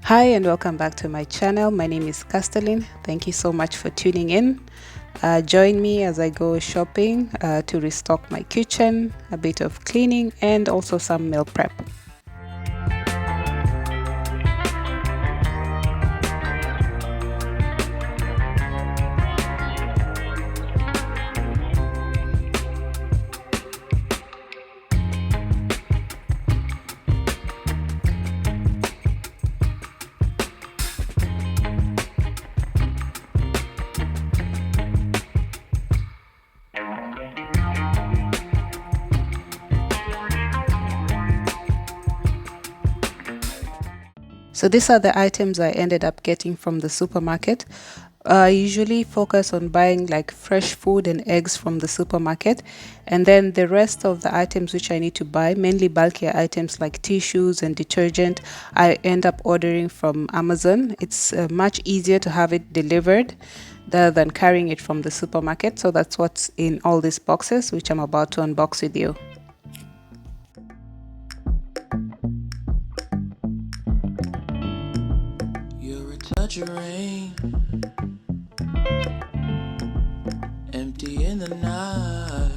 Hi and welcome back to my channel. My name is Castellin. Thank you so much for tuning in. Join me as I go shopping to restock my kitchen, a bit of cleaning, and also some meal prep. So these are the items I ended up getting from the supermarket. I usually focus on buying like fresh food and eggs from the supermarket, and then the rest of the items which I need to buy, mainly bulkier items like tissues and detergent, I end up ordering from Amazon. It's much easier to have it delivered rather than carrying it from the supermarket. So that's what's in all these boxes, which I'm about to unbox with you. Touch of rain, empty in the night.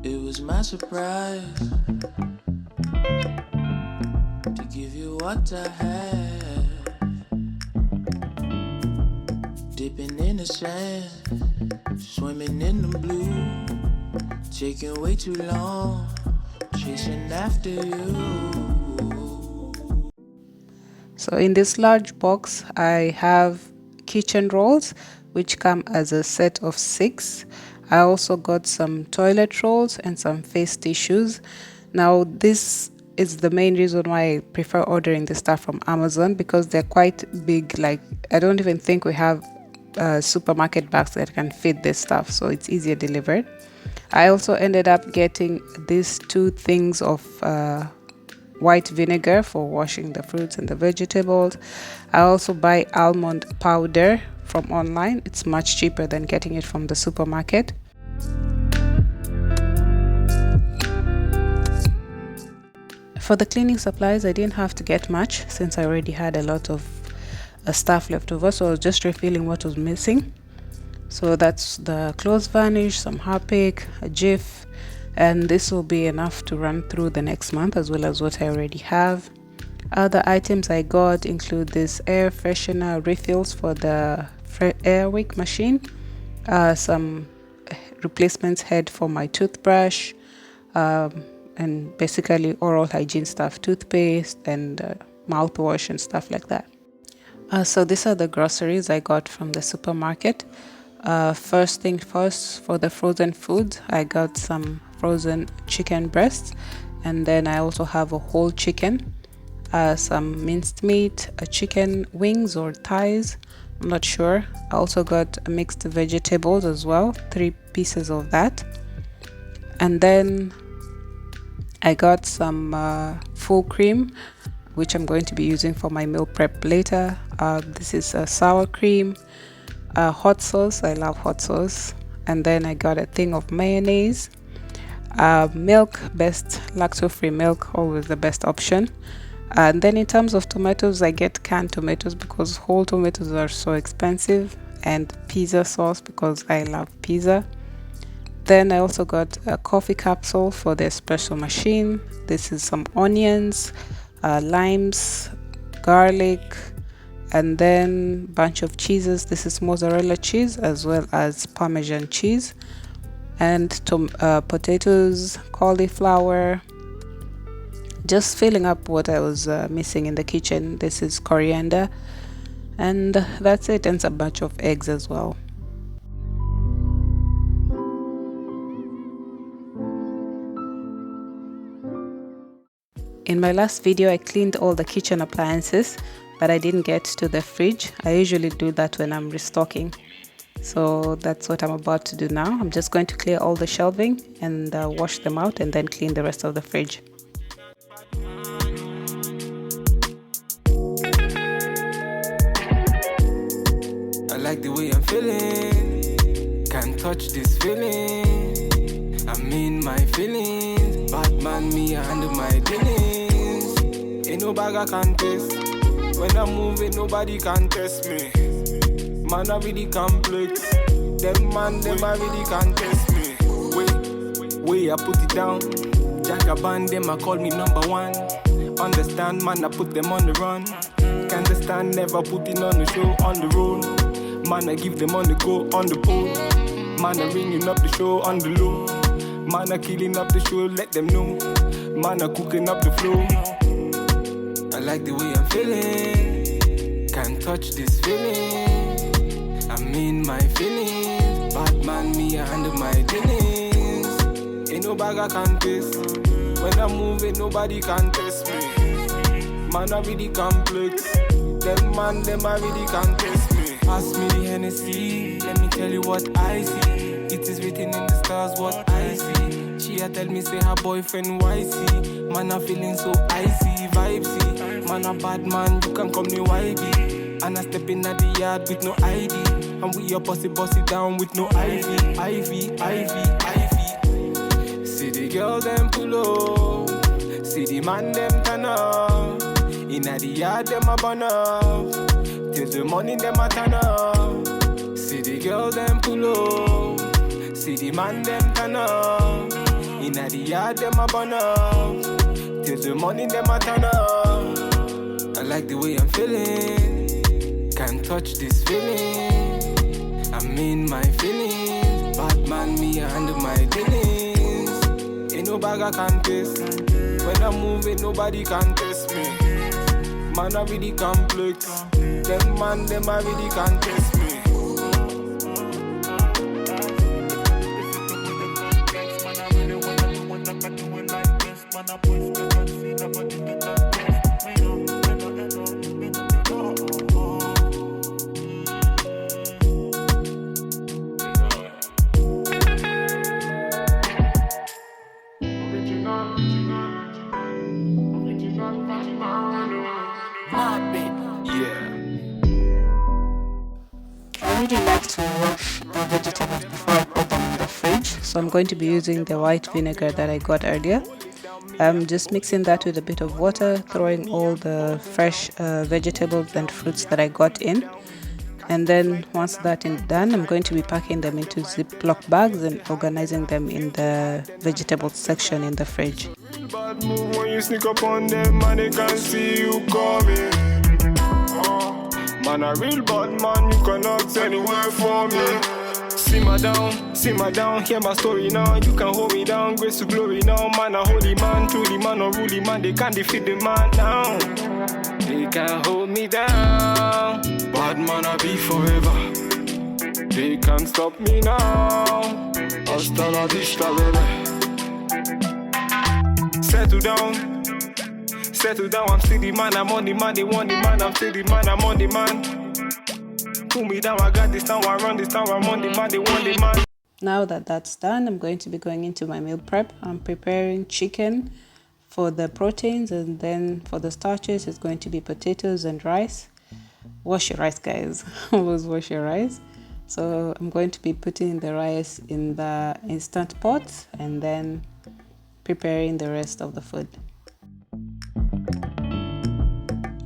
It was my surprise to give you what I had. Dipping in the sand, swimming in the blue, taking way too long, chasing after you. So in this large box, I have kitchen rolls, which come as a set of 6. I also got some toilet rolls and some face tissues. Now, this is the main reason why I prefer ordering the stuff from Amazon, because they're quite big. Like, I don't even think we have supermarket bags that can fit this stuff, so it's easier delivered. I also ended up getting these 2 things of white vinegar for washing the fruits and the vegetables. I also buy almond powder from online. It's much cheaper than getting it from the supermarket. For the cleaning supplies, I didn't have to get much since I already had a lot of stuff left over, so I was just refilling what was missing. So that's the clothes varnish, some Harpic, a Jif, and this will be enough to run through the next month, as well as what I already have. Other items I got include this air freshener refills for the Airwick machine, some replacement head for my toothbrush, and basically oral hygiene stuff, toothpaste and mouthwash and stuff like that. So these are the groceries I got from the supermarket. First thing first, for the frozen food, I got some frozen chicken breasts, and then I also have a whole chicken, some minced meat, a chicken wings or thighs, I'm not sure. I also got mixed vegetables as well, 3 pieces of that. And then I got some full cream, which I'm going to be using for my meal prep later. This is a sour cream, hot sauce. I love hot sauce. And then I got a thing of mayonnaise, milk, best lactose-free milk, always the best option. And then in terms of tomatoes, I get canned tomatoes because whole tomatoes are so expensive, and pizza sauce because I love pizza. Then I also got a coffee capsule for the espresso machine. This is some onions, limes, garlic, and then bunch of cheeses. This is mozzarella cheese as well as Parmesan cheese, and potatoes, cauliflower. Just filling up what I was missing in the kitchen. This is coriander, and that's it, and a bunch of eggs as well. In my last video, I cleaned all the kitchen appliances, but I didn't get to the fridge. I usually do that when I'm restocking. So that's what I'm about to do now. I'm just going to clear all the shelving and wash them out, and then clean the rest of the fridge. I like the way I'm feeling, can't touch this feeling. I'm in my feelings, Batman me, I handle my dealings. Ain't no bag I can test. When I'm moving, nobody can test me. Man, I really complex. Them man, them I really can test me. Wait, I put it down. Jagaban, them I call me number one. Understand, man, I put them on the run. Can't understand, never putting on the show, on the road. Man, I give them on the go, on the pole. Man, I ringing up the show on the low. Man, I killing up the show, let them know. Man, I cooking up the flow. I like the way I'm feeling. Can't touch this feeling. I'm in my feelings. Bad man, me, I handle my dealings. Ain't no bag I can taste. When I'm moving, nobody can test me. Man, I really complex. Them man, them I really can test me. Pass me the Hennessy. Let me tell you what I see. It is written in the stars what I see. She a tell me say her boyfriend YC. Man, I feeling so icy, vibesy. Man, a bad man, you can call me YB. And I step in at the yard with no ID. And we a bossy down with no Ivy. See the girl them pull up. See the man them turn up. Inna the yard them a burn up. Till the morning them a turn up. See the girl them pull up. See the man them turn up. Inna the yard them a burn up. Till the morning them a turn up. I like the way I'm feeling. Can't touch this feeling. I'm in my feelings. Bad man, me I handle my dealings. Ain't no bag I can taste. When I'm moving, nobody can test me. Man, I really complex. Them man, them I really can test me. I really like to wash the vegetables before I put them in the fridge, so I'm going to be using the white vinegar that I got earlier. I'm just mixing that with a bit of water, throwing all the fresh vegetables and fruits that I got in, and then once that is done, I'm going to be packing them into Ziploc bags and organizing them in the vegetables section in the fridge. Bad move when you sneak up on them and they can see you coming. Man, a real bad man, you can ask anywhere for me. Simmer down, hear my story now. You can hold me down, grace to glory now. Man, a holy man, truly man, a ruly man. They can't defeat the man now. They can't hold me down. Bad man, I be forever. They can't stop me now. Hasta la vista, baby. Settle down, I'm still the man, I'm on the man, they want the man, I'm still the man, I'm on the man. Pull me down, I got this town, I run this town, I'm on the man, they want the man. Now that that's done, I'm going to be going into my meal prep. I'm preparing chicken for the proteins, and then for the starches, it's going to be potatoes and rice. Wash your rice, guys. Always wash your rice. So I'm going to be putting the rice in the instant pot and then preparing the rest of the food.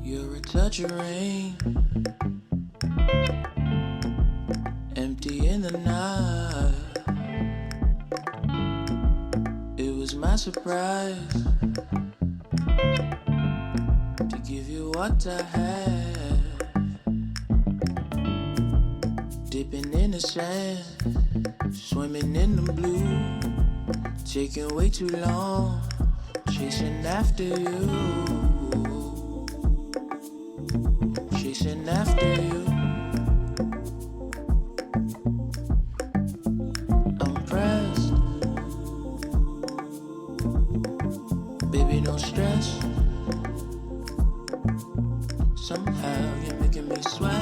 You're a touch of rain, empty in the night. It was my surprise to give you what I had. Dipping in the sand, swimming in the blue, taking way too long, chasing after you, chasing after you. I'm pressed, baby, no stress. Somehow you're making me sweat.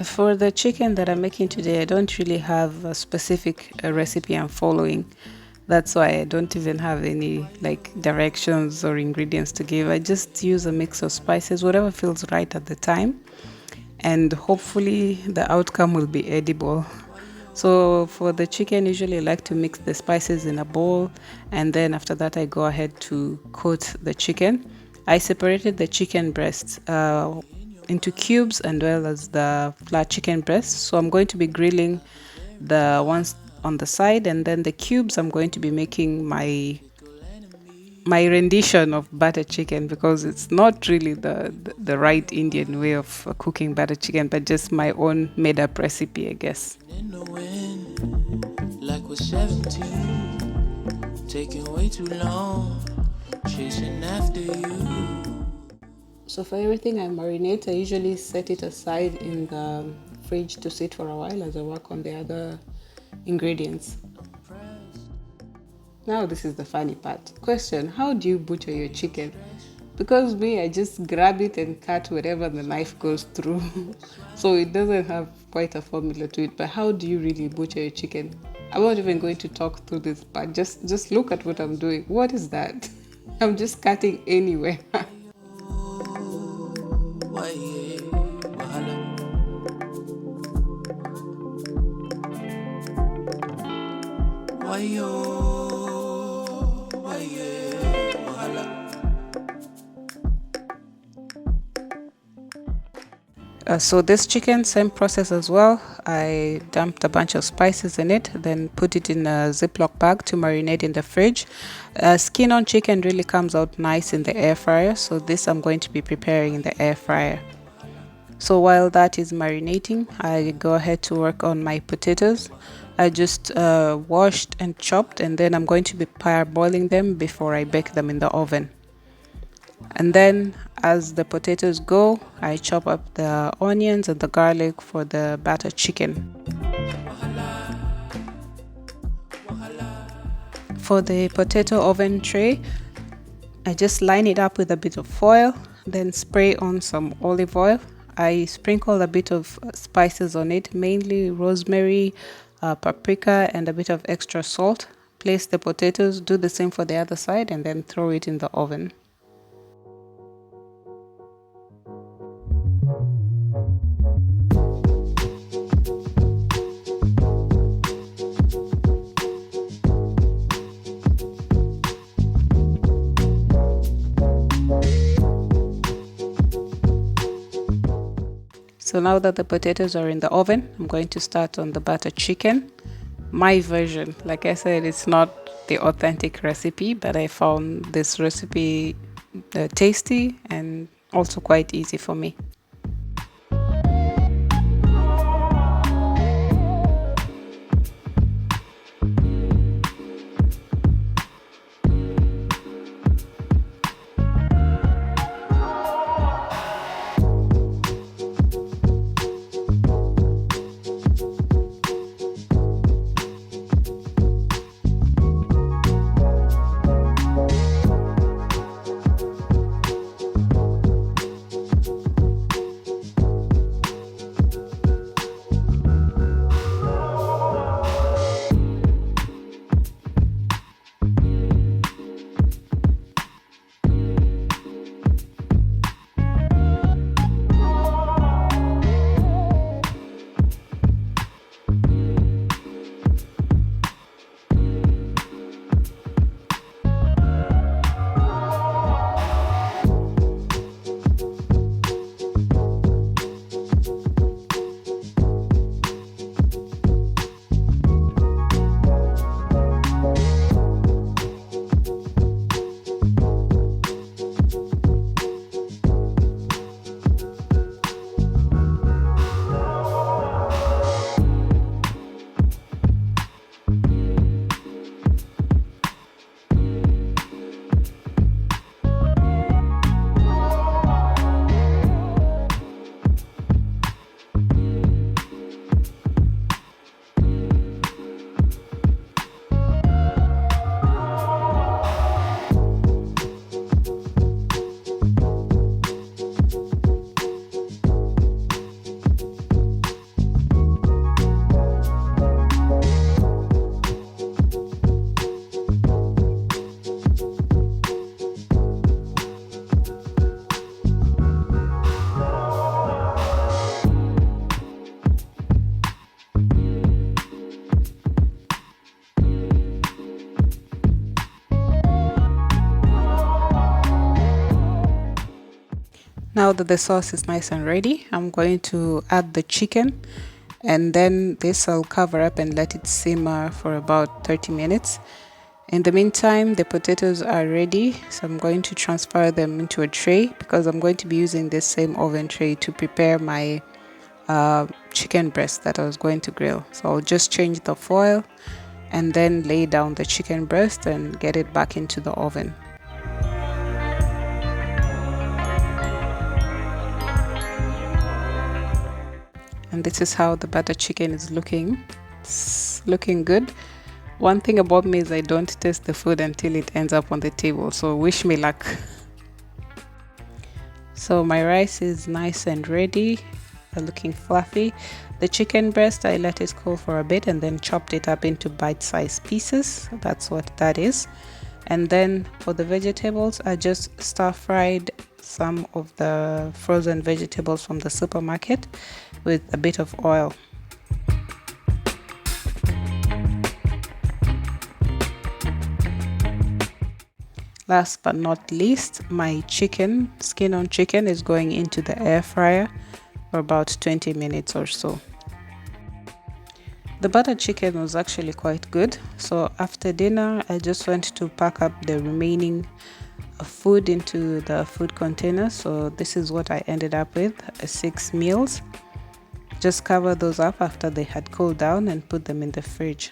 For the chicken that I'm making today, I don't really have a specific recipe I'm following. That's why I don't even have any directions or ingredients to give. I just use a mix of spices, whatever feels right at the time, and hopefully the outcome will be edible. So for the chicken, usually I like to mix the spices in a bowl, and then after that I go ahead to coat the chicken. I separated the chicken breasts into cubes and well as the flat chicken breasts. So I'm going to be grilling the ones on the side, and then the cubes I'm going to be making my rendition of butter chicken, because it's not really the right Indian way of cooking butter chicken, but just my own made up recipe, I guess. In the wind, like we're 17, taking way too long, chasing after you. So for everything I marinate, I usually set it aside in the fridge to sit for a while as I work on the other ingredients. Now this is the funny part. Question: how do you butcher your chicken? Because me, I just grab it and cut wherever the knife goes through. So it doesn't have quite a formula to it. But how do you really butcher your chicken? I'm not even going to talk through this part. Just look at what I'm doing. What is that? I'm just cutting anywhere. So this chicken, same process as well. I dumped a bunch of spices in it, then put it in a Ziploc bag to marinate in the fridge. Skin on chicken really comes out nice in the air fryer, so this I'm going to be preparing in the air fryer. So while that is marinating, I go ahead to work on my potatoes. I just washed and chopped, and then I'm going to be parboiling them before I bake them in the oven. And then as the potatoes go, I chop up the onions and the garlic for the batter chicken. For the potato oven tray, I just line it up with a bit of foil, then spray on some olive oil. I sprinkle a bit of spices on it, mainly rosemary, paprika, and a bit of extra salt. Place the potatoes, do the same for the other side, and then throw it in the oven. So now that the potatoes are in the oven, I'm going to start on the butter chicken. My version, like I said, it's not the authentic recipe, but I found this recipe tasty and also quite easy for me. Now that the sauce is nice and ready, I'm going to add the chicken, and then this I'll cover up and let it simmer for about 30 minutes. In the meantime, the potatoes are ready, so I'm going to transfer them into a tray because I'm going to be using this same oven tray to prepare my chicken breast that I was going to grill. So I'll just change the foil and then lay down the chicken breast and get it back into the oven. And this is how the butter chicken is looking. It's looking good. One thing about me is I don't taste the food until it ends up on the table, so wish me luck. So my rice is nice and ready, looking fluffy. The chicken breast, I let it cool for a bit and then chopped it up into bite-sized pieces. That's what that is. And then for the vegetables, I just stir-fried some of the frozen vegetables from the supermarket with a bit of oil. Last but not least, my chicken, skin on chicken, is going into the air fryer for about 20 minutes or so. The butter chicken was actually quite good, so after dinner I just went to pack up the remaining food into the food container. So this is what I ended up with, 6 meals. Just cover those up after they had cooled down and put them in the fridge.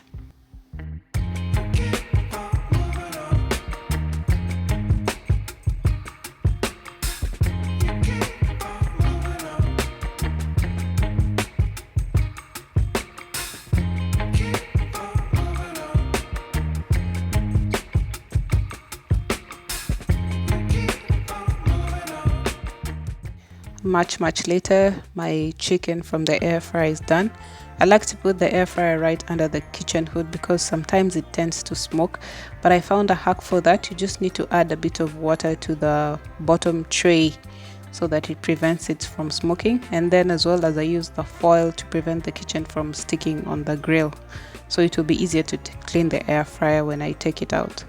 Much later, my chicken from the air fryer is done. I like to put the air fryer right under the kitchen hood because sometimes it tends to smoke, but I found a hack for that. You just need to add a bit of water to the bottom tray so that it prevents it from smoking, and then as well as I use the foil to prevent the kitchen from sticking on the grill, so it will be easier to clean the air fryer when I take it out.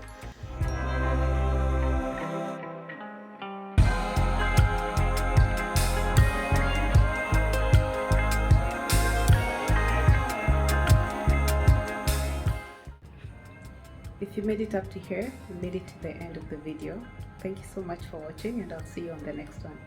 If you made it up to here, you made it to the end of the video. Thank you so much for watching, and I'll see you on the next one.